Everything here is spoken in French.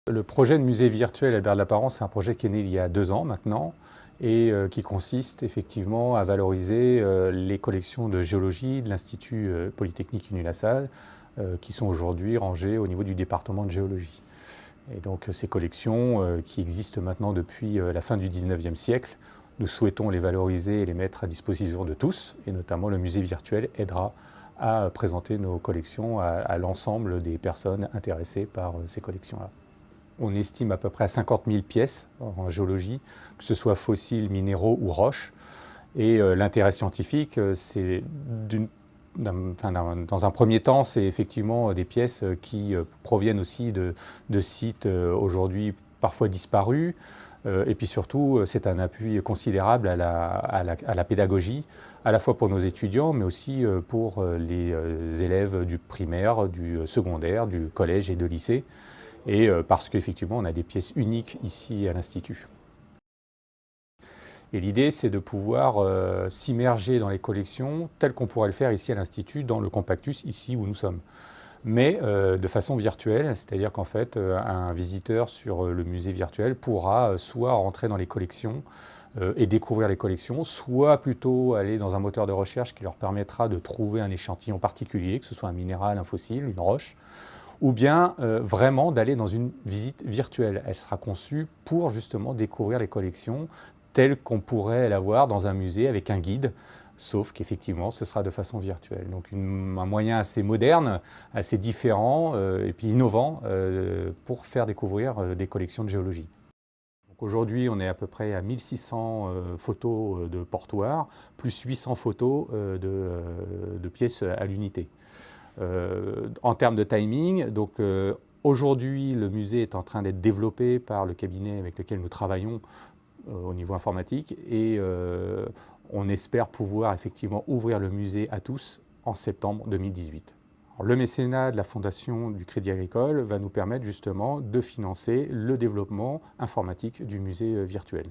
Le projet de musée virtuel Albert de la Parence, c'est un projet qui est né il y a 2 ans maintenant et qui consiste effectivement à valoriser les collections de géologie de l'Institut Polytechnique Unilassal qui sont aujourd'hui rangées au niveau du département de géologie. Et donc ces collections qui existent maintenant depuis la fin du 19e siècle, nous souhaitons les valoriser et les mettre à disposition de tous, et notamment le musée virtuel aidera à présenter nos collections à l'ensemble des personnes intéressées par ces collections-là. On estime à peu près à 50 000 pièces en géologie, que ce soit fossiles, minéraux ou roches. Et l'intérêt scientifique, c'est dans un premier temps, c'est effectivement des pièces qui proviennent aussi de sites aujourd'hui parfois disparus. Et puis surtout, c'est un appui considérable à la pédagogie, à la fois pour nos étudiants, mais aussi pour les élèves du primaire, du secondaire, du collège et de lycée. Et parce qu'effectivement, on a des pièces uniques ici à l'Institut. Et l'idée, c'est de pouvoir s'immerger dans les collections telles qu'on pourrait le faire ici à l'Institut, dans le Compactus, ici où nous sommes. Mais de façon virtuelle, c'est-à-dire qu'en fait, un visiteur sur le musée virtuel pourra soit rentrer dans les collections et découvrir les collections, soit plutôt aller dans un moteur de recherche qui leur permettra de trouver un échantillon particulier, que ce soit un minéral, un fossile, une roche, ou bien vraiment d'aller dans une visite virtuelle. Elle sera conçue pour justement découvrir les collections telles qu'on pourrait l'avoir dans un musée avec un guide, sauf qu'effectivement ce sera de façon virtuelle. Donc un moyen assez moderne, assez différent et puis innovant pour faire découvrir des collections de géologie. Aujourd'hui, on est à peu près à 1600 photos de portoirs, plus 800 photos de pièces à l'unité. En termes de timing, donc aujourd'hui le musée est en train d'être développé par le cabinet avec lequel nous travaillons au niveau informatique et on espère pouvoir effectivement ouvrir le musée à tous en septembre 2018. Alors, le mécénat de la Fondation du Crédit Agricole va nous permettre justement de financer le développement informatique du musée virtuel.